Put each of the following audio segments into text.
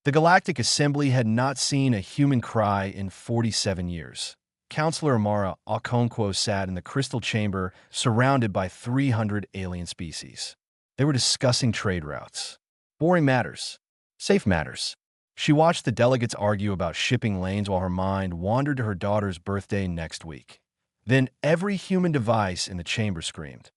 The Galactic Assembly had not seen a human cry in 47 years. Counselor Amara Okonkwo sat in the crystal chamber surrounded by 300 alien species. They were discussing trade routes. Boring matters. Safe matters. She watched the delegates argue about shipping lanes while her mind wandered to her daughter's birthday next week. Then every human device in the chamber screamed.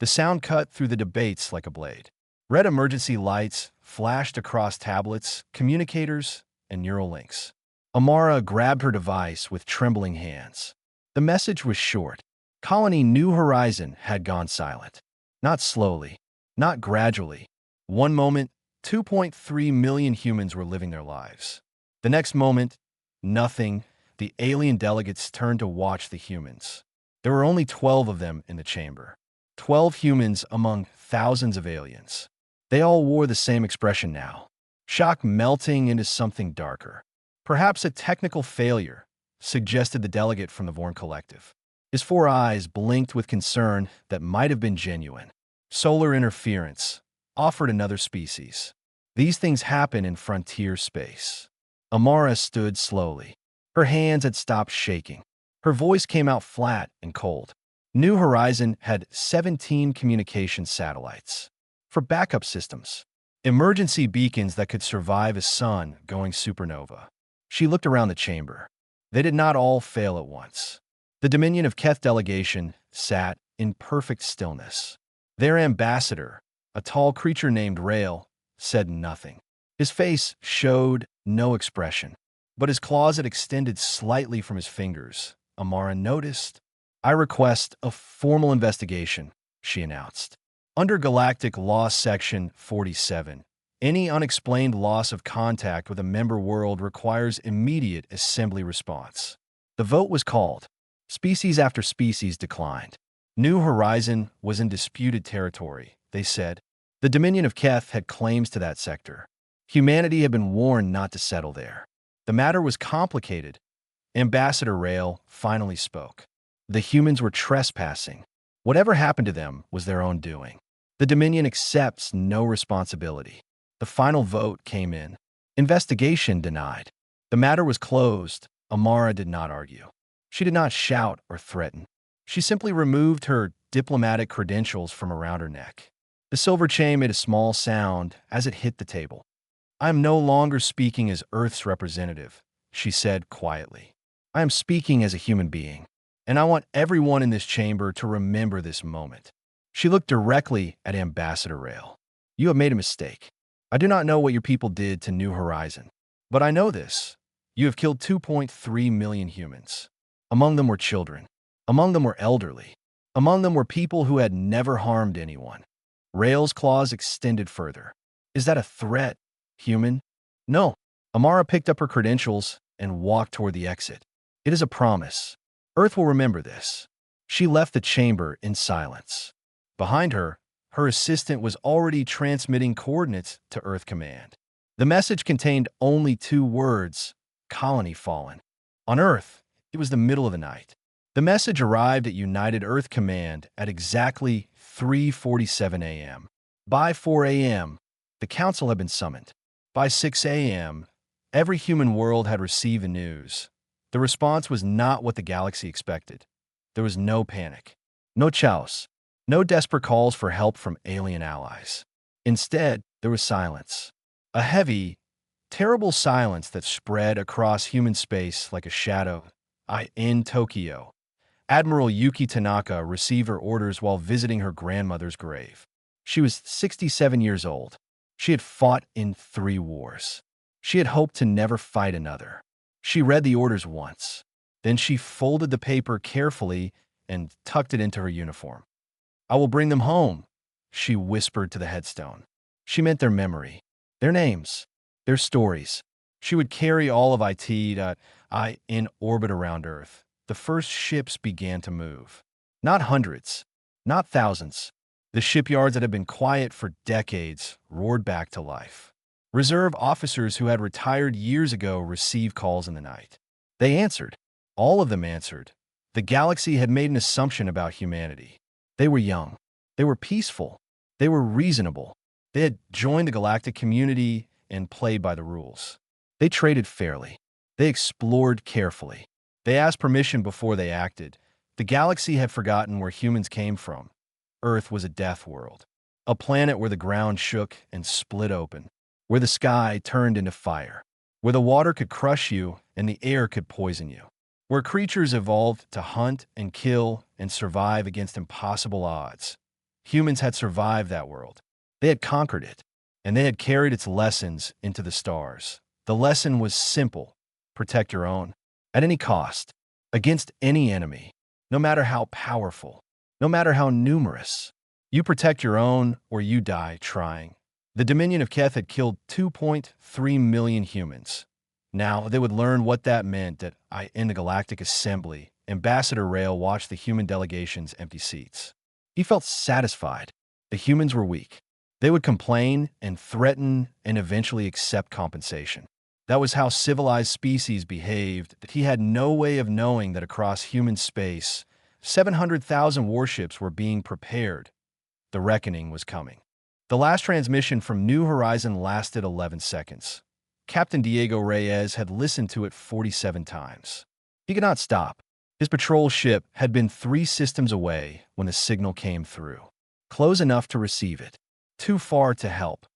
The sound cut through the debates like a blade. Red emergency lights flashed across tablets, communicators, and neural links. Amara grabbed her device with trembling hands. The message was short. Colony New Horizon had gone silent. Not slowly, not gradually. One moment, 2.3 million humans were living their lives. The next moment, nothing. The alien delegates turned to watch the humans. There were only 12 of them in the chamber. 12 humans among thousands of aliens. They all wore the same expression now. Shock melting into something darker. Perhaps a technical failure, suggested the delegate from the Vorn Collective. His 4 eyes blinked with concern that might have been genuine. Solar interference, offered another species. These things happen in frontier space. Amara stood slowly. Her hands had stopped shaking. Her voice came out flat and cold. New Horizon had 17 communication satellites. For backup systems. Emergency beacons that could survive a sun going supernova. She looked around the chamber. They did not all fail at once. The Dominion of Keth delegation sat in perfect stillness. Their ambassador, a tall creature named Rail, said nothing. His face showed no expression, but his claws had extended slightly from his fingers. Amara noticed. I request a formal investigation, she announced. Under Galactic Law Section 47, any unexplained loss of contact with a member world requires immediate assembly response. The vote was called. Species after species declined. New Horizon was in disputed territory, they said. The Dominion of Keth had claims to that sector. Humanity had been warned not to settle there. The matter was complicated. Ambassador Rail finally spoke. The humans were trespassing. Whatever happened to them was their own doing. The Dominion accepts no responsibility. The final vote came in. Investigation denied. The matter was closed. Amara did not argue. She did not shout or threaten. She simply removed her diplomatic credentials from around her neck. The silver chain made a small sound as it hit the table. I am no longer speaking as Earth's representative, she said quietly. I am speaking as a human being, and I want everyone in this chamber to remember this moment. She looked directly at Ambassador Rail. You have made a mistake. I do not know what your people did to New Horizon, but I know this. You have killed 2.3 million humans. Among them were children. Among them were elderly. Among them were people who had never harmed anyone. Rail's claws extended further. Is that a threat, human? No. Amara picked up her credentials and walked toward the exit. It is a promise. Earth will remember this. She left the chamber in silence. Behind her, her assistant was already transmitting coordinates to Earth Command. The message contained only 2 words, Colony Fallen. On Earth, it was the middle of the night. The message arrived at United Earth Command at exactly 3:47 a.m. By 4 a.m., the Council had been summoned. By 6 a.m., every human world had received the news. The response was not what the galaxy expected. There was no panic, no chaos, no desperate calls for help from alien allies. Instead, there was silence. A heavy, terrible silence that spread across human space like a shadow. In Tokyo, Admiral Yuki Tanaka received her orders while visiting her grandmother's grave. She was 67 years old. She had fought in 3 wars. She had hoped to never fight another. She read the orders once. Then she folded the paper carefully and tucked it into her uniform. I will bring them home, she whispered to the headstone. She meant their memory, their names, their stories. She would carry all of IT in orbit around Earth. The first ships began to move. Not hundreds, not thousands. The shipyards that had been quiet for decades roared back to life. Reserve officers who had retired years ago received calls in the night. They answered. All of them answered. The galaxy had made an assumption about humanity. They were young. They were peaceful. They were reasonable. They had joined the galactic community and played by the rules. They traded fairly. They explored carefully. They asked permission before they acted. The galaxy had forgotten where humans came from. Earth was a death world, a planet where the ground shook and split open, where the sky turned into fire, where the water could crush you and the air could poison you, where creatures evolved to hunt and kill and survive against impossible odds. Humans had survived that world. They had conquered it, and they had carried its lessons into the stars. The lesson was simple: protect your own, at any cost, against any enemy, no matter how powerful, no matter how numerous. You protect your own, or you die trying. The Dominion of Keth had killed 2.3 million humans. Now they would learn what that meant in the Galactic Assembly. Ambassador Rail watched the human delegation's empty seats. He felt satisfied. The humans were weak. They would complain and threaten and eventually accept compensation. That was how civilized species behaved. He had no way of knowing that across human space, 700,000 warships were being prepared. The reckoning was coming. The last transmission from New Horizon lasted 11 seconds. Captain Diego Reyes had listened to it 47 times. He could not stop. His patrol ship had been 3 systems away when the signal came through. Close enough to receive it, too far to help.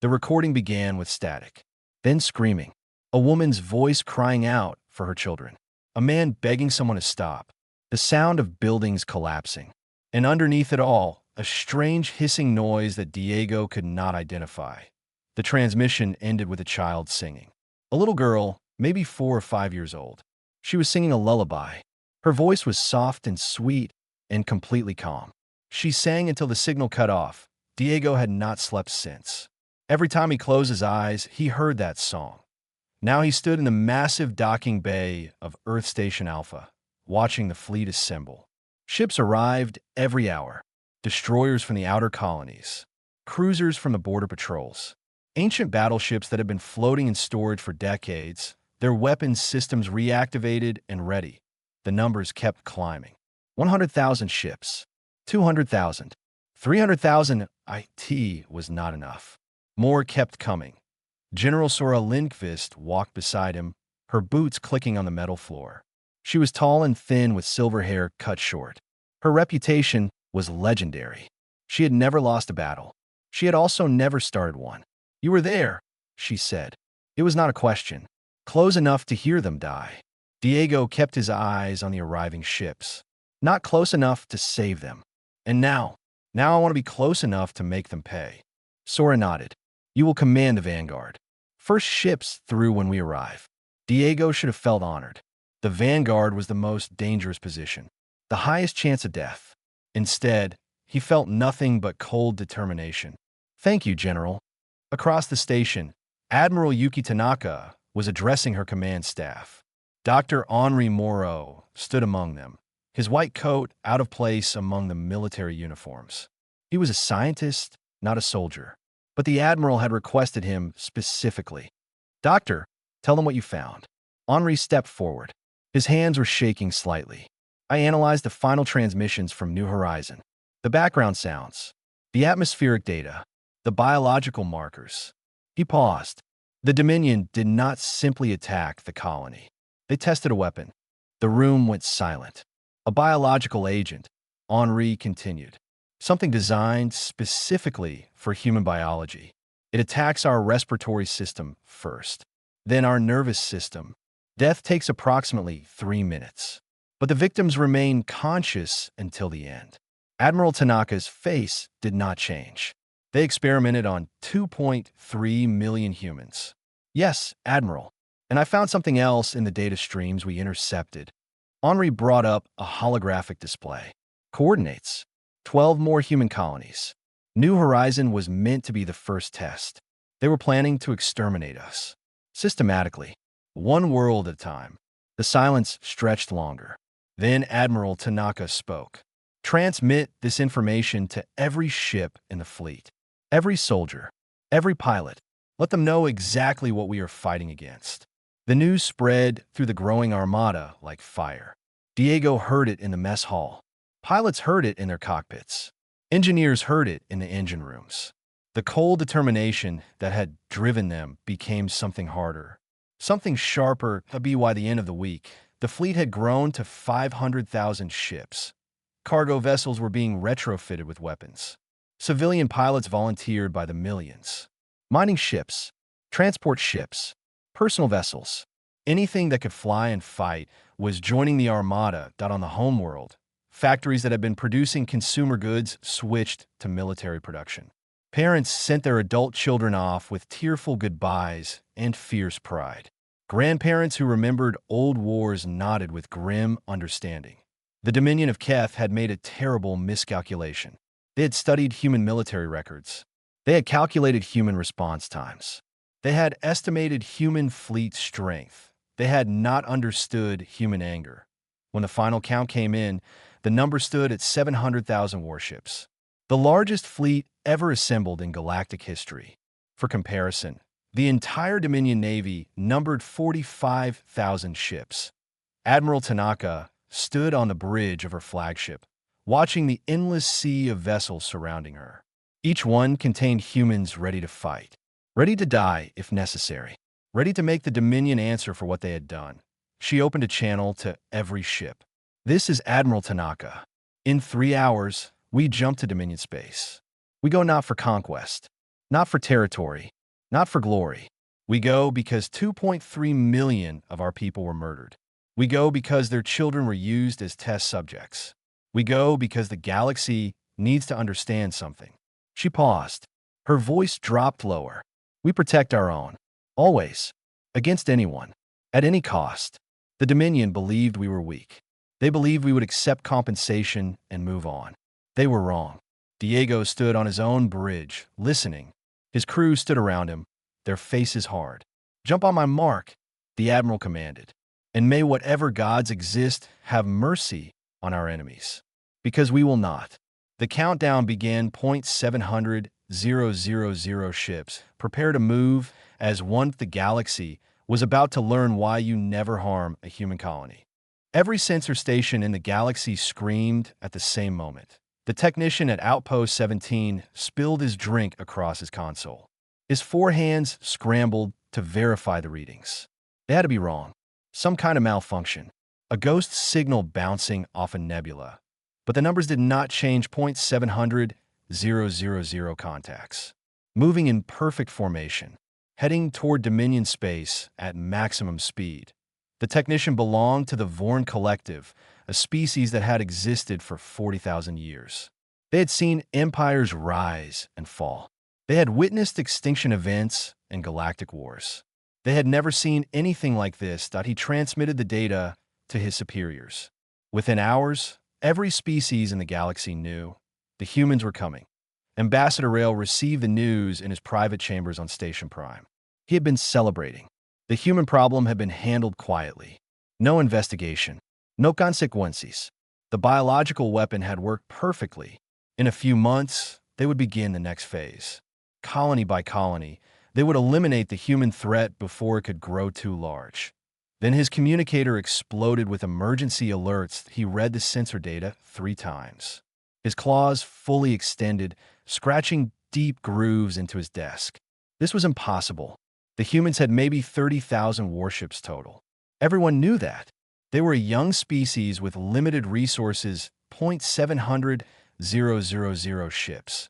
The recording began with static, then screaming, a woman's voice crying out for her children, a man begging someone to stop, the sound of buildings collapsing, and underneath it all, a strange hissing noise that Diego could not identify. The transmission ended with a child singing. A little girl, maybe 4 or 5 years old. She was singing a lullaby. Her voice was soft and sweet and completely calm. She sang until the signal cut off. Diego had not slept since. Every time he closed his eyes, he heard that song. Now he stood in the massive docking bay of Earth Station Alpha, watching the fleet assemble. Ships arrived every hour. Destroyers from the outer colonies, cruisers from the border patrols, ancient battleships that had been floating in storage for decades, their weapons systems reactivated and ready. The numbers kept climbing. 100,000 ships, 200,000, 300,000. It was not enough. More kept coming. General Sora Lindqvist walked beside him, her boots clicking on the metal floor. She was tall and thin with silver hair cut short. Her reputation was legendary. She had never lost a battle. She had also never started one. "You were there," she said. It was not a question. Close enough to hear them die. Diego kept his eyes on the arriving ships. Not close enough to save them. And now I want to be close enough to make them pay. Sora nodded. "You will command the vanguard. First ships through when we arrive." Diego should have felt honored. The vanguard was the most dangerous position, the highest chance of death. Instead, he felt nothing but cold determination. "Thank you, General." Across the station, Admiral Yuki Tanaka was addressing her command staff. Dr. Henri Moreau stood among them, his white coat out of place among the military uniforms. He was a scientist, not a soldier, but the Admiral had requested him specifically. "Doctor, tell them what you found." Henri stepped forward. His hands were shaking slightly. "I analyzed the final transmissions from New Horizon. The background sounds, the atmospheric data, the biological markers." He paused. The Dominion did not simply attack the colony. They tested a weapon. The room went silent. "A biological agent," Henri continued. "Something designed specifically for human biology. It attacks our respiratory system first, then our nervous system. Death takes approximately 3 minutes. But the victims remain conscious until the end." Admiral Tanaka's face did not change. "They experimented on 2.3 million humans." "Yes, Admiral. And I found something else in the data streams we intercepted." Henri brought up a holographic display. "Coordinates. 12 more human colonies. New Horizon was meant to be the first test. They were planning to exterminate us. Systematically. One world at a time." The silence stretched longer. Then Admiral Tanaka spoke. "Transmit this information to every ship in the fleet. Every soldier. Every pilot. Let them know exactly what we are fighting against." The news spread through the growing armada like fire. Diego heard it in the mess hall. Pilots heard it in their cockpits. Engineers heard it in the engine rooms. The cold determination that had driven them became something harder, something sharper. That'd be why the end of the week, the fleet had grown to 500,000 ships. Cargo vessels were being retrofitted with weapons. Civilian pilots volunteered by the millions. Mining ships, transport ships, personal vessels, anything that could fly and fight was joining the armada. On the homeworld, factories that had been producing consumer goods switched to military production. Parents sent their adult children off with tearful goodbyes and fierce pride. Grandparents who remembered old wars nodded with grim understanding. The Dominion of Keth had made a terrible miscalculation. They had studied human military records. They had calculated human response times. They had estimated human fleet strength. They had not understood human anger. When the final count came in, the number stood at 700,000 warships, the largest fleet ever assembled in galactic history. For comparison, the entire Dominion Navy numbered 45,000 ships. Admiral Tanaka stood on the bridge of her flagship, watching the endless sea of vessels surrounding her. Each one contained humans ready to fight, ready to die if necessary, ready to make the Dominion answer for what they had done. She opened a channel to every ship. "This is Admiral Tanaka. In 3 hours, we jump to Dominion space. We go not for conquest, not for territory, not for glory. We go because 2.3 million of our people were murdered. We go because their children were used as test subjects. We go because the galaxy needs to understand something." She paused. Her voice dropped lower. "We protect our own. Always. Against anyone. At any cost." The Dominion believed we were weak. They believed we would accept compensation and move on. They were wrong. Diego stood on his own bridge, listening. His crew stood around him, their faces hard. "Jump on my mark," the Admiral commanded. "And may whatever gods exist have mercy on our enemies. Because we will not." The countdown began. 700,000 ships prepare to move as one. The galaxy was about to learn why you never harm a human colony. Every sensor station in the galaxy screamed at the same moment. The technician at Outpost 17 spilled his drink across his console. His 4 hands scrambled to verify the readings. They had to be wrong. Some kind of malfunction. A ghost signal bouncing off a nebula. But the numbers did not change. 700,000 contacts. Moving in perfect formation. Heading toward Dominion space at maximum speed. The technician belonged to the Vorn Collective, a species that had existed for 40,000 years. They had seen empires rise and fall. They had witnessed extinction events and galactic wars. They had never seen anything like this. He transmitted the data to his superiors. Within hours, every species in the galaxy knew the humans were coming. Ambassador Rail received the news in his private chambers on Station Prime. He had been celebrating. The human problem had been handled quietly. No investigation. No consequences. The biological weapon had worked perfectly. In a few months, they would begin the next phase. Colony by colony, they would eliminate the human threat before it could grow too large. Then his communicator exploded with emergency alerts. He read the sensor data 3 times. His claws fully extended, scratching deep grooves into his desk. This was impossible. The humans had maybe 30,000 warships total. Everyone knew that. They were a young species with limited resources. 700,000 ships.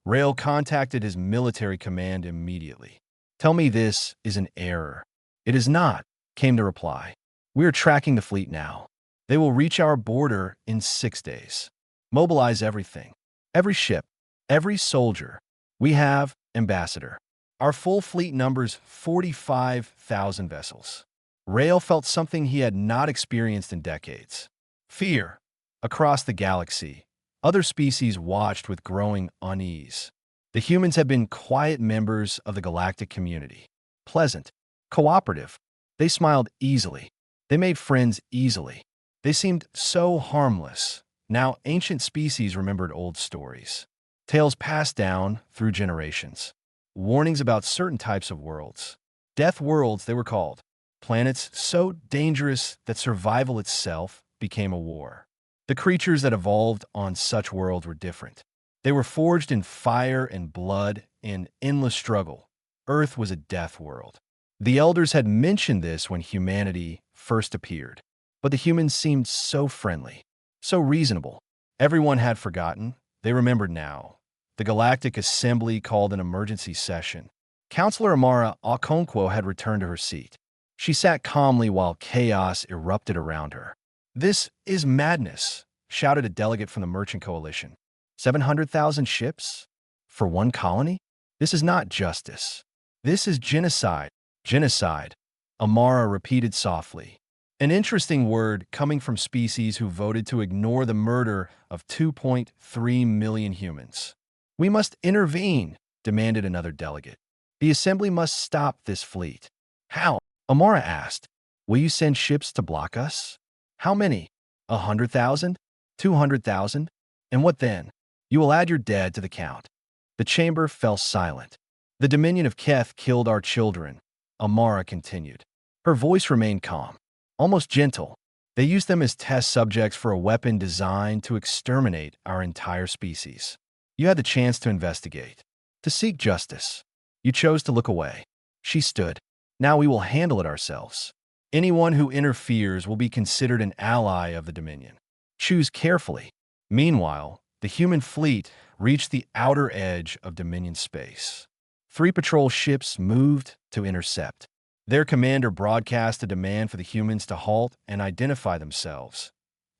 Rail contacted his military command immediately. "Tell me this is an error." "It is not," came the reply. "We are tracking the fleet now. They will reach our border in 6 days. Mobilize everything. Every ship. Every soldier. We have Ambassador. Our full fleet numbers 45,000 vessels." Rail felt something he had not experienced in decades. Fear. Across the galaxy, other species watched with growing unease. The humans had been quiet members of the galactic community. Pleasant. Cooperative. They smiled easily. They made friends easily. They seemed so harmless. Now ancient species remembered old stories. Tales passed down through generations. Warnings about certain types of worlds. Death worlds, they were called. Planets so dangerous that survival itself became a war. The creatures that evolved on such worlds were different. They were forged in fire and blood in endless struggle. Earth was a death world. The elders had mentioned this when humanity first appeared. But the humans seemed so friendly, so reasonable. Everyone had forgotten. They remembered now. The Galactic Assembly called an emergency session. Counselor Amara Okonkwo had returned to her seat. She sat calmly while chaos erupted around her. "This is madness," shouted a delegate from the Merchant Coalition. 700,000 ships? For one colony? This is not justice. This is genocide. Genocide, Amara repeated softly. An interesting word coming from species who voted to ignore the murder of 2.3 million humans. "We must intervene," demanded another delegate. "The Assembly must stop this fleet." "How?" Amara asked. "Will you send ships to block us?" "How many? 100,000? 200,000? And what then?" "You will add your dead to the count." The chamber fell silent. "The Dominion of Keth killed our children," Amara continued. Her voice remained calm, almost gentle. "They used them as test subjects for a weapon designed to exterminate our entire species. You had the chance to investigate, to seek justice. You chose to look away." She stood. "Now we will handle it ourselves. Anyone who interferes will be considered an ally of the Dominion. Choose carefully." Meanwhile, the human fleet reached the outer edge of Dominion space. 3 patrol ships moved to intercept. Their commander broadcast a demand for the humans to halt and identify themselves.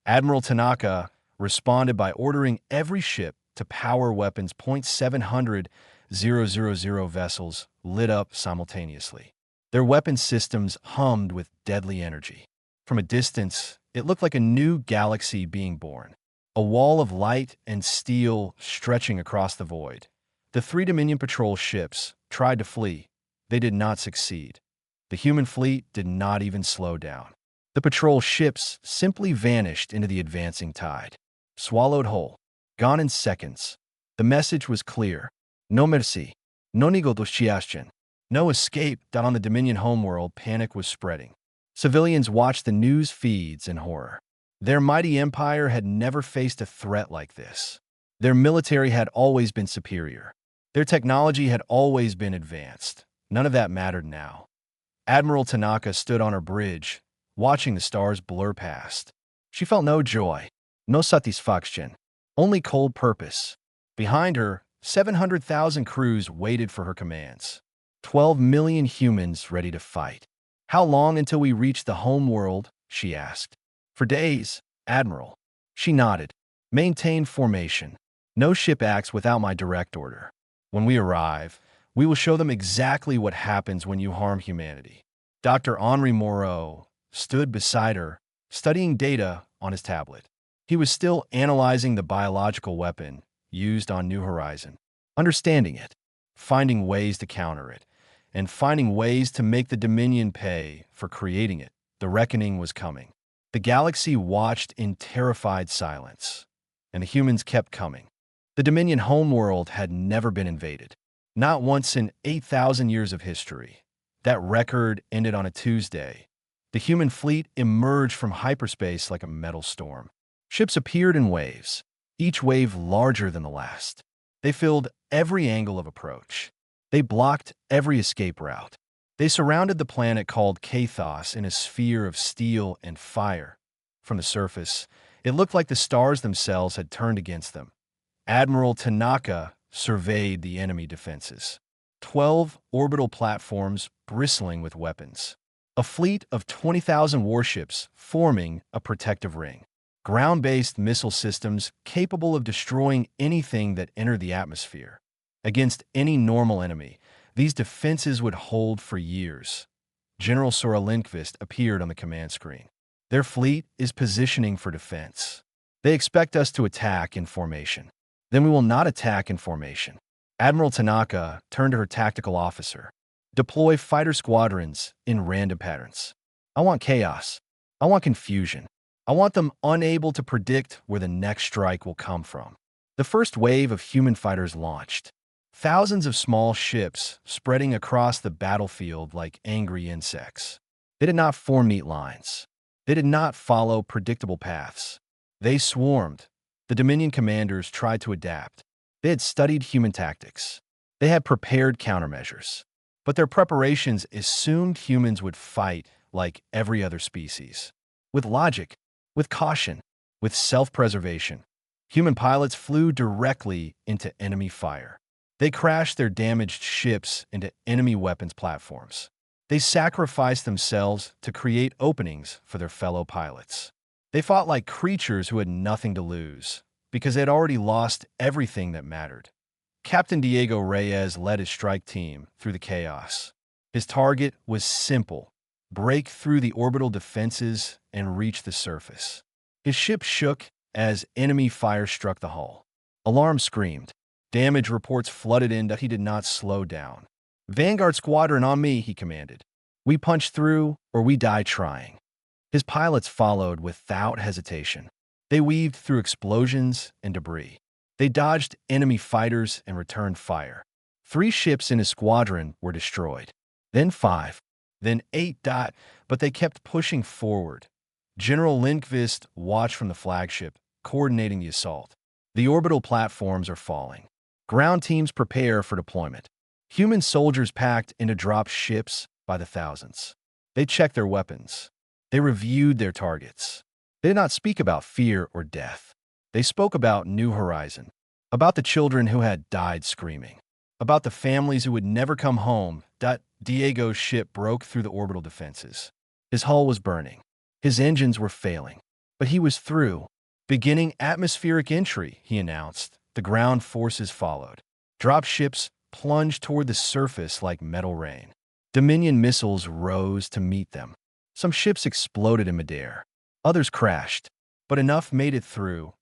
Admiral Tanaka responded by ordering every ship to power weapons. 700,000 vessels lit up simultaneously. Their weapon systems hummed with deadly energy. From a distance, it looked like a new galaxy being born. A wall of light and steel stretching across the void. The 3 Dominion patrol ships tried to flee. They did not succeed. The human fleet did not even slow down. The patrol ships simply vanished into the advancing tide. Swallowed whole. Gone in seconds. The message was clear. No merci. No negociation. No escape. On the Dominion homeworld, panic was spreading. Civilians watched the news feeds in horror. Their mighty empire had never faced a threat like this. Their military had always been superior. Their technology had always been advanced. None of that mattered now. Admiral Tanaka stood on her bridge, watching the stars blur past. She felt no joy, no satisfaction, only cold purpose. Behind her, 700,000 crews waited for her commands. 12 million humans ready to fight. "How long until we reach the home world?" she asked. "For days, Admiral." She nodded. "Maintain formation. No ship acts without my direct order. When we arrive, we will show them exactly what happens when you harm humanity." Dr. Henri Moreau stood beside her, studying data on his tablet. He was still analyzing the biological weapon used on New Horizon, understanding it, finding ways to counter it, and finding ways to make the Dominion pay for creating it. The reckoning was coming. The galaxy watched in terrified silence, and the humans kept coming. The Dominion homeworld had never been invaded. Not once in 8,000 years of history. That record ended on a Tuesday. The human fleet emerged from hyperspace like a metal storm. Ships appeared in waves, each wave larger than the last. They filled every angle of approach. They blocked every escape route. They surrounded the planet called Kathos in a sphere of steel and fire. From the surface, it looked like the stars themselves had turned against them. Admiral Tanaka surveyed the enemy defenses. 12 orbital platforms bristling with weapons. A fleet of 20,000 warships forming a protective ring. Ground-based missile systems capable of destroying anything that entered the atmosphere. Against any normal enemy, these defenses would hold for years. General Sora Lindqvist appeared on the command screen. "Their fleet is positioning for defense. They expect us to attack in formation. Then we will not attack in formation." Admiral Tanaka turned to her tactical officer. "Deploy fighter squadrons in random patterns. I want chaos. I want confusion. I want them unable to predict where the next strike will come from." The first wave of human fighters launched. Thousands of small ships spreading across the battlefield like angry insects. They did not form neat lines. They did not follow predictable paths. They swarmed. The Dominion commanders tried to adapt. They had studied human tactics. They had prepared countermeasures. But their preparations assumed humans would fight like every other species. With logic, with caution, with self-preservation, human pilots flew directly into enemy fire. They crashed their damaged ships into enemy weapons platforms. They sacrificed themselves to create openings for their fellow pilots. They fought like creatures who had nothing to lose, because they had already lost everything that mattered. Captain Diego Reyes led his strike team through the chaos. His target was simple: break through the orbital defenses and reach the surface. His ship shook as enemy fire struck the hull. Alarms screamed. Damage reports flooded in, but he did not slow down. "Vanguard Squadron on me," he commanded. "We punch through or we die trying." His pilots followed without hesitation. They weaved through explosions and debris. They dodged enemy fighters and returned fire. 3 ships in his squadron were destroyed. Then 5. Then 8. But they kept pushing forward. General Lindqvist watched from the flagship, coordinating the assault. The orbital platforms are falling. Ground teams prepare for deployment. Human soldiers packed into drop ships by the thousands. They checked their weapons. They reviewed their targets. They did not speak about fear or death. They spoke about New Horizon, about the children who had died screaming, about the families who would never come home. Diego's ship broke through the orbital defenses. His hull was burning. His engines were failing. But he was through. "Beginning atmospheric entry," he announced. The ground forces followed. Drop ships plunged toward the surface like metal rain. Dominion missiles rose to meet them. Some ships exploded in midair. Others crashed, but enough made it through.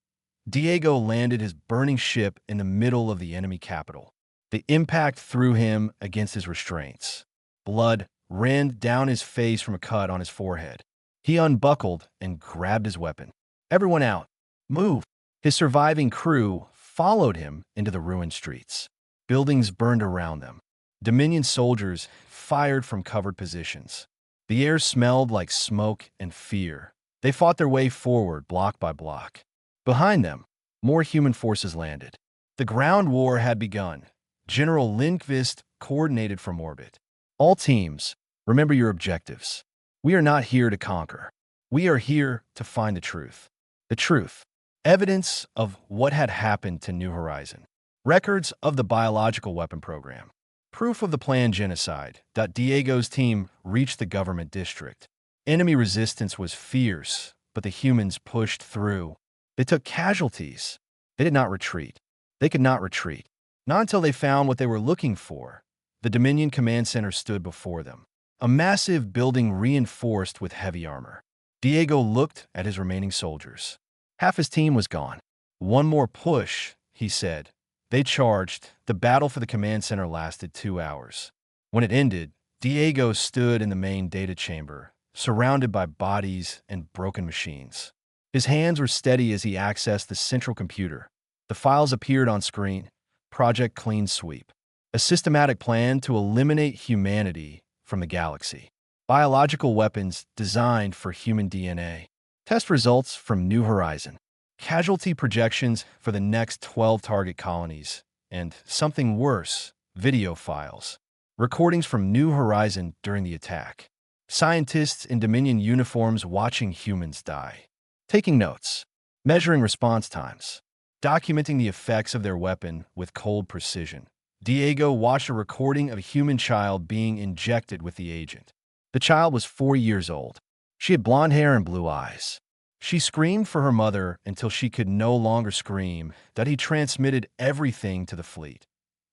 Diego landed his burning ship in the middle of the enemy capital. The impact threw him against his restraints. Blood ran down his face from a cut on his forehead. He unbuckled and grabbed his weapon. "Everyone out! Move!" His surviving crew followed him into the ruined streets. Buildings burned around them. Dominion soldiers fired from covered positions. The air smelled like smoke and fear. They fought their way forward, block by block. Behind them, more human forces landed. The ground war had begun. General Lindqvist coordinated from orbit. "All teams, remember your objectives. We are not here to conquer. We are here to find the truth." The truth. Evidence of what had happened to New Horizon. Records of the biological weapon program. Proof of the planned genocide. Diego's team reached the government district. Enemy resistance was fierce, but the humans pushed through. They took casualties. They did not retreat. They could not retreat. Not until they found what they were looking for. The Dominion Command Center stood before them. A massive building reinforced with heavy armor. Diego looked at his remaining soldiers. Half his team was gone. "One more push," he said. They charged. The battle for the command center lasted 2 hours. When it ended, Diego stood in the main data chamber, surrounded by bodies and broken machines. His hands were steady as he accessed the central computer. The files appeared on screen. Project Clean Sweep. A systematic plan to eliminate humanity from the galaxy. Biological weapons designed for human DNA. Test results from New Horizon. Casualty projections for the next 12 target colonies. And something worse, video files. Recordings from New Horizon during the attack. Scientists in Dominion uniforms watching humans die. Taking notes. Measuring response times. Documenting the effects of their weapon with cold precision. Diego watched a recording of a human child being injected with the agent. The child was 4 years old. She had blonde hair and blue eyes. She screamed for her mother until she could no longer scream. He transmitted everything to the fleet.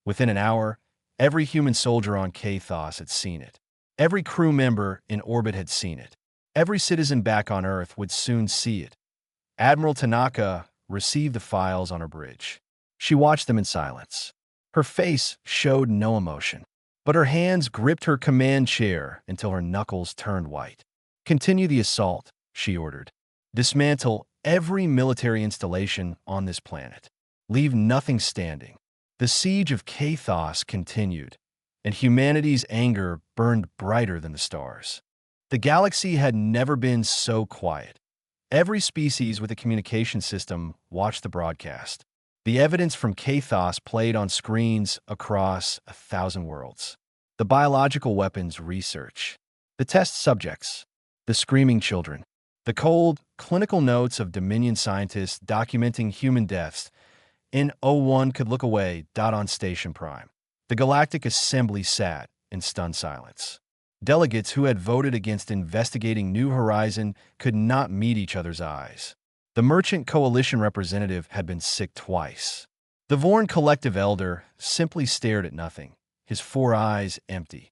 Within an hour, every human soldier on Kathos had seen it. Every crew member in orbit had seen it. Every citizen back on Earth would soon see it. Admiral Tanaka received the files on her bridge. She watched them in silence. Her face showed no emotion, but her hands gripped her command chair until her knuckles turned white. "Continue the assault," she ordered. "Dismantle every military installation on this planet. Leave nothing standing." The siege of Kathos continued, and humanity's anger burned brighter than the stars. The galaxy had never been so quiet. Every species with a communication system watched the broadcast. The evidence from Kathos played on screens across 1,000 worlds. The biological weapons research. The test subjects. The screaming children. The cold, clinical notes of Dominion scientists documenting human deaths. In O1 could look away. On Station Prime. The Galactic Assembly sat in stunned silence. Delegates who had voted against investigating New Horizon could not meet each other's eyes. The Merchant Coalition representative had been sick twice. The Vorn Collective Elder simply stared at nothing, his 4 eyes empty.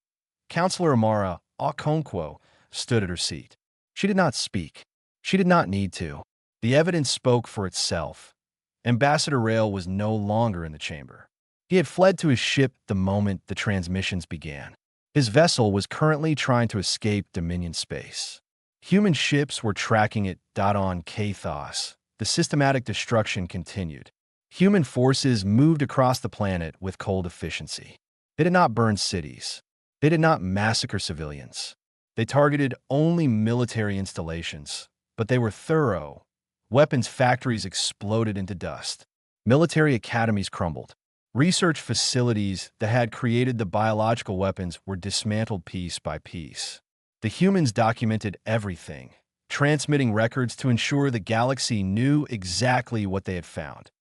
Counselor Amara Okonkwo stood at her seat. She did not speak. She did not need to. The evidence spoke for itself. Ambassador Rail was no longer in the chamber. He had fled to his ship the moment the transmissions began. His vessel was currently trying to escape Dominion space. Human ships were tracking it. On Kathos, the systematic destruction continued. Human forces moved across the planet with cold efficiency. They did not burn cities. They did not massacre civilians. They targeted only military installations, but they were thorough. Weapons factories exploded into dust. Military academies crumbled. Research facilities that had created the biological weapons were dismantled piece by piece. The humans documented everything, transmitting records to ensure the galaxy knew exactly what they had found.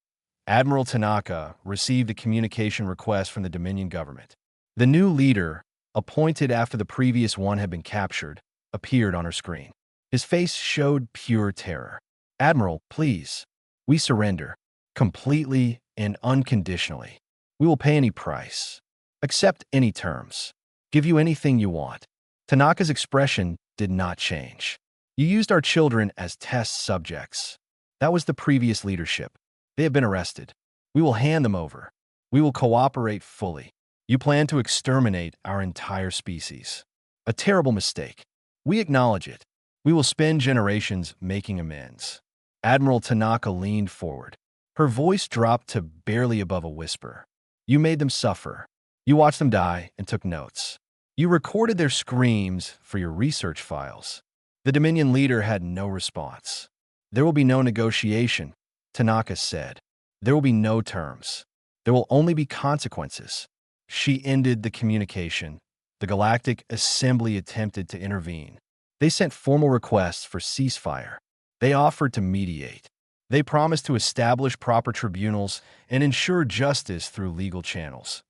Admiral Tanaka received a communication request from the Dominion government. The new leader, appointed after the previous one had been captured, appeared on her screen. His face showed pure terror. "Admiral, please. We surrender. Completely and unconditionally. We will pay any price. Accept any terms. Give you anything you want." Tanaka's expression did not change. "You used our children as test subjects. That was the previous leadership. They have been arrested. We will hand them over. We will cooperate fully. You plan to exterminate our entire species. A terrible mistake. We acknowledge it. We will spend generations making amends." Admiral Tanaka leaned forward. Her voice dropped to barely above a whisper. "You made them suffer. You watched them die and took notes. You recorded their screams for your research files." The Dominion leader had no response. "There will be no negotiation," Tanaka said. "There will be no terms. There will only be consequences." She ended the communication. The Galactic Assembly attempted to intervene. They sent formal requests for ceasefire. They offered to mediate. They promised to establish proper tribunals and ensure justice through legal channels.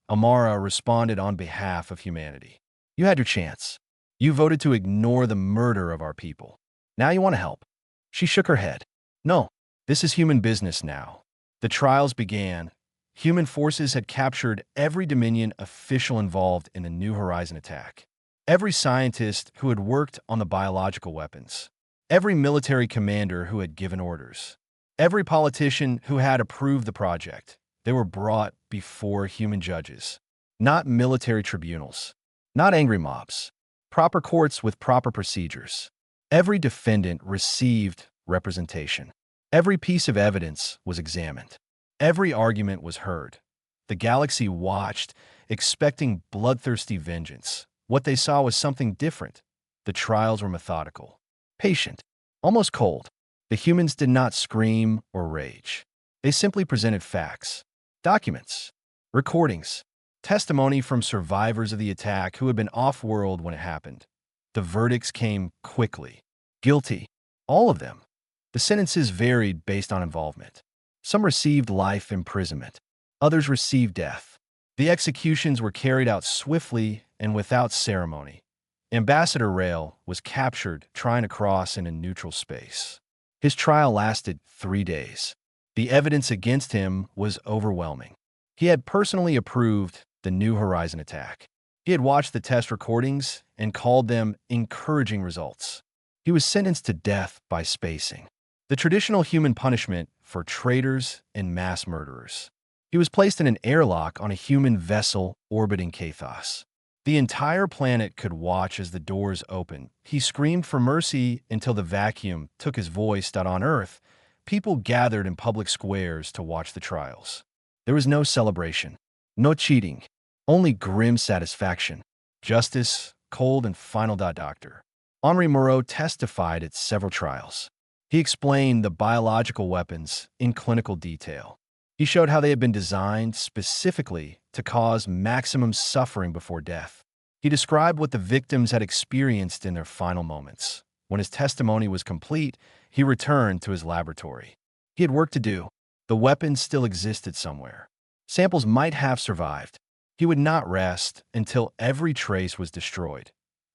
Amara responded on behalf of humanity. "You had your chance. You voted to ignore the murder of our people. Now you want to help." She shook her head. "No, this is human business now." The trials began. Human forces had captured every Dominion official involved in the New Horizon attack. Every scientist who had worked on the biological weapons. Every military commander who had given orders. Every politician who had approved the project. They were brought before human judges. Not military tribunals. Not angry mobs. Proper courts with proper procedures. Every defendant received representation. Every piece of evidence was examined. Every argument was heard. The galaxy watched, expecting bloodthirsty vengeance. What they saw was something different. The trials were methodical, patient, almost cold. The humans did not scream or rage. They simply presented facts, documents, recordings, testimony from survivors of the attack who had been off-world when it happened. The verdicts came quickly. Guilty, all of them. The sentences varied based on involvement. Some received life imprisonment. Others received death. The executions were carried out swiftly and without ceremony. Ambassador Rail was captured trying to cross in a neutral space. His trial lasted 3 days. The evidence against him was overwhelming. He had personally approved the New Horizon attack. He had watched the test recordings and called them encouraging results. He was sentenced to death by spacing, the traditional human punishment for traitors and mass murderers. He was placed in an airlock on a human vessel orbiting Kathos. The entire planet could watch as the doors opened. He screamed for mercy until the vacuum took his voice. On Earth, people gathered in public squares to watch the trials. There was no celebration, no cheating, only grim satisfaction. Justice, cold and final. Dr. Henri Moreau testified at several trials. He explained the biological weapons in clinical detail. He showed how they had been designed specifically to cause maximum suffering before death. He described what the victims had experienced in their final moments. When his testimony was complete, he returned to his laboratory. He had work to do. The weapons still existed somewhere. Samples might have survived. He would not rest until every trace was destroyed.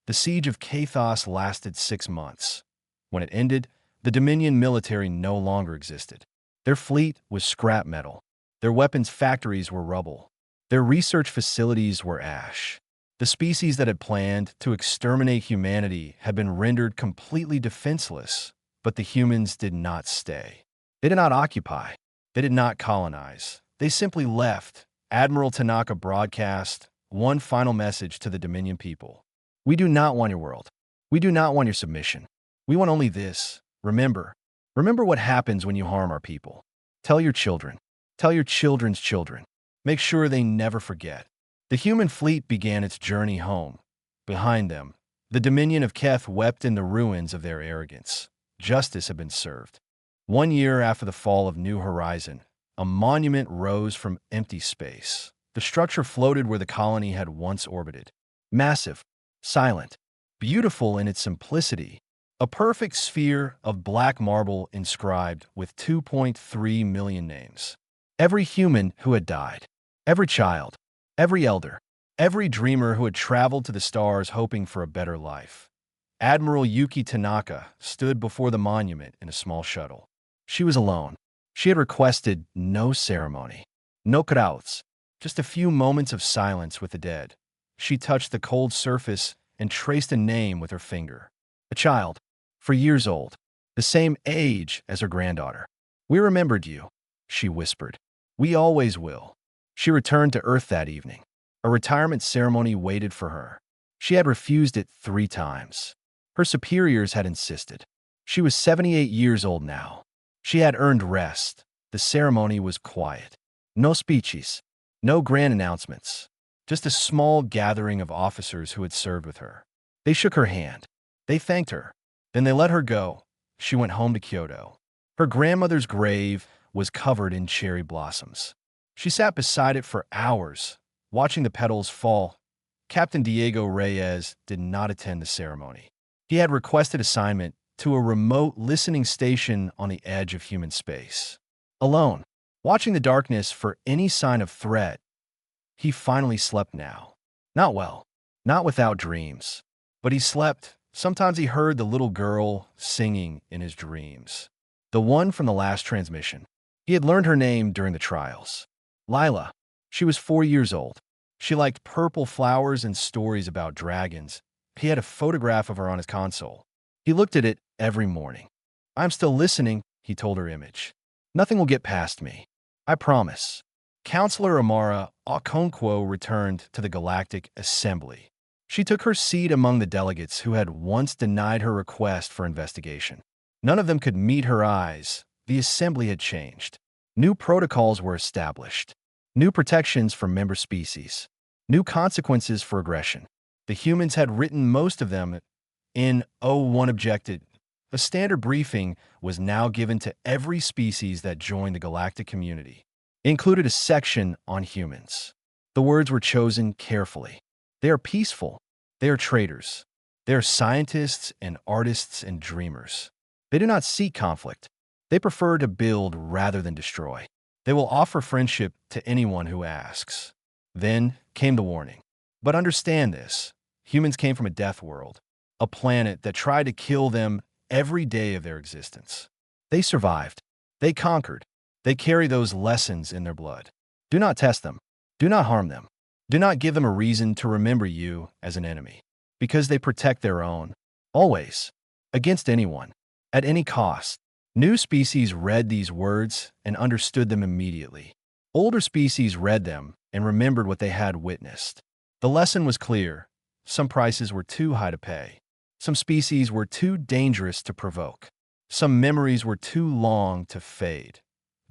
The siege of Kathos lasted 6 months. When it ended, the Dominion military no longer existed. Their fleet was scrap metal. Their weapons factories were rubble. Their research facilities were ash. The species that had planned to exterminate humanity had been rendered completely defenseless, but the humans did not stay. They did not occupy. They did not colonize. They simply left. Admiral Tanaka broadcast one final message to the Dominion people. We do not want your world. We do not want your submission. We want only this. Remember what happens when you harm our people. Tell your children. Tell your children's children. Make sure they never forget. The human fleet began its journey home. Behind them, the Dominion of Keth wept in the ruins of their arrogance. Justice had been served. 1 year after the fall of New Horizon, a monument rose from empty space. The structure floated where the colony had once orbited. Massive, silent, beautiful in its simplicity. A perfect sphere of black marble inscribed with 2.3 million names. Every human who had died. Every child. Every elder. Every dreamer who had traveled to the stars hoping for a better life. Admiral Yuki Tanaka stood before the monument in a small shuttle. She was alone. She had requested no ceremony, no cutouts, just a few moments of silence with the dead. She touched the cold surface and traced a name with her finger. A child, 4 years old, the same age as her granddaughter. We remembered you, she whispered. We always will. She returned to Earth that evening. A retirement ceremony waited for her. She had refused it 3 times. Her superiors had insisted. She was 78 years old now. She had earned rest. The ceremony was quiet. No speeches, no grand announcements, just a small gathering of officers who had served with her. They shook her hand. They thanked her. Then they let her go. She went home to Kyoto. Her grandmother's grave was covered in cherry blossoms. She sat beside it for hours, watching the petals fall. Captain Diego Reyes did not attend the ceremony. He had requested assignment to a remote listening station on the edge of human space. Alone, watching the darkness for any sign of threat, he finally slept now. Not well, not without dreams, but he slept. Sometimes he heard the little girl singing in his dreams. The one from the last transmission. He had learned her name during the trials. Lila. She was 4 years old. She liked purple flowers and stories about dragons. He had a photograph of her on his console. He looked at it every morning. I'm still listening, he told her image. Nothing will get past me. I promise. Counselor Amara Okonkwo returned to the Galactic Assembly. She took her seat among the delegates who had once denied her request for investigation. None of them could meet her eyes. The Assembly had changed. New protocols were established. New protections for member species. New consequences for aggression. The humans had written most of them in O1 objected. A standard briefing was now given to every species that joined the galactic community. It included a section on humans. The words were chosen carefully. They are peaceful. They are traitors. They are scientists and artists and dreamers. They do not seek conflict. They prefer to build rather than destroy. They will offer friendship to anyone who asks. Then came the warning. But understand this. Humans came from a death world, a planet that tried to kill them every day of their existence. They survived. They conquered. They carry those lessons in their blood. Do not test them. Do not harm them. Do not give them a reason to remember you as an enemy, because they protect their own, always, against anyone, at any cost. New species read these words and understood them immediately. Older species read them and remembered what they had witnessed. The lesson was clear. Some prices were too high to pay. Some species were too dangerous to provoke. Some memories were too long to fade.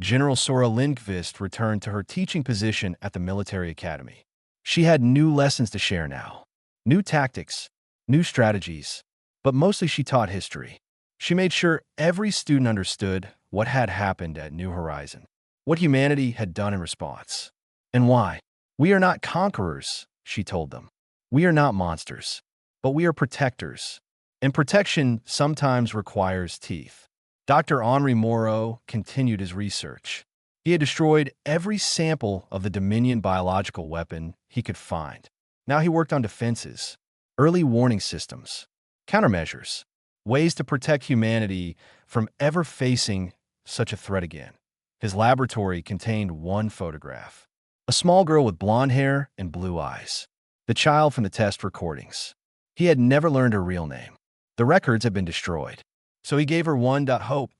General Sora Lindqvist returned to her teaching position at the military academy. She had new lessons to share now. New tactics, new strategies, but mostly she taught history. She made sure every student understood what had happened at New Horizon. what humanity had done in response, and why. "We are not conquerors," she told them. "We are not monsters, but we are protectors. And protection sometimes requires teeth." Dr. Henri Moreau continued his research. He had destroyed every sample of the Dominion biological weapon he could find. Now he worked on defenses, early warning systems, countermeasures, ways to protect humanity from ever facing such a threat again. His laboratory contained one photograph. A small girl with blonde hair and blue eyes. The child from the test recordings. He had never learned her real name. The records had been destroyed. So he gave her one hope.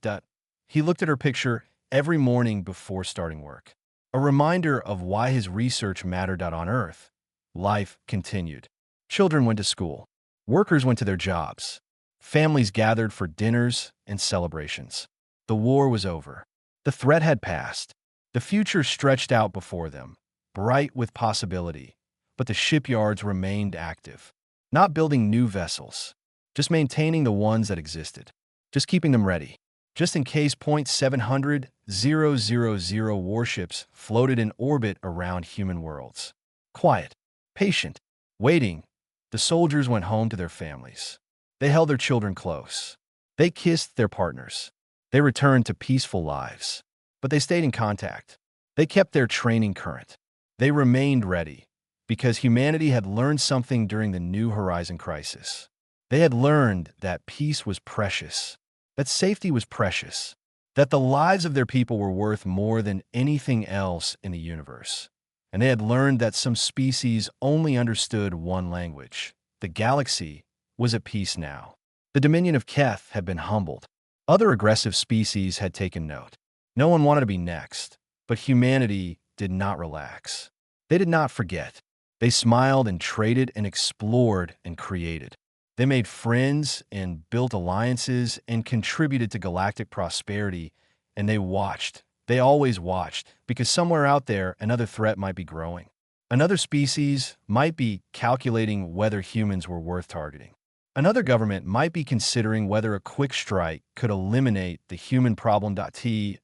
He looked at her picture every morning before starting work. A reminder of why his research mattered. On Earth, life continued. Children went to school. Workers went to their jobs. Families gathered for dinners and celebrations. The war was over. The threat had passed. The future stretched out before them, bright with possibility. But the shipyards remained active. Not building new vessels, just maintaining the ones that existed. Just keeping them ready. Just in case .700,000 warships floated in orbit around human worlds. Quiet, patient, waiting. The soldiers went home to their families. They held their children close. They kissed their partners. They returned to peaceful lives. But they stayed in contact. They kept their training current. They remained ready because humanity had learned something during the New Horizon crisis. They had learned that peace was precious, that safety was precious, that the lives of their people were worth more than anything else in the universe. And they had learned that some species only understood one language. The galaxy was at peace now. The dominion of Keth had been humbled. Other aggressive species had taken note. No one wanted to be next, but humanity did not relax. They did not forget. They smiled and traded and explored and created. They made friends and built alliances and contributed to galactic prosperity, and they watched. They always watched, because somewhere out there, another threat might be growing. Another species might be calculating whether humans were worth targeting. Another government might be considering whether a quick strike could eliminate the human problem.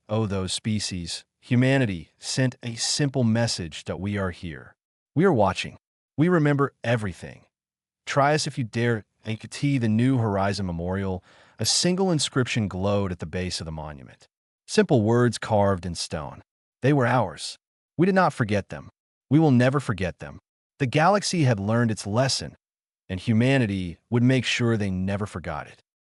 Those species, humanity, sent a simple message that we are here. We are watching. We remember everything. Try us if you dare. The New Horizon Memorial, a single inscription glowed at the base of the monument. Simple words carved in stone. They were ours. We did not forget them. We will never forget them. The galaxy had learned its lesson, and humanity would make sure they never forgot it.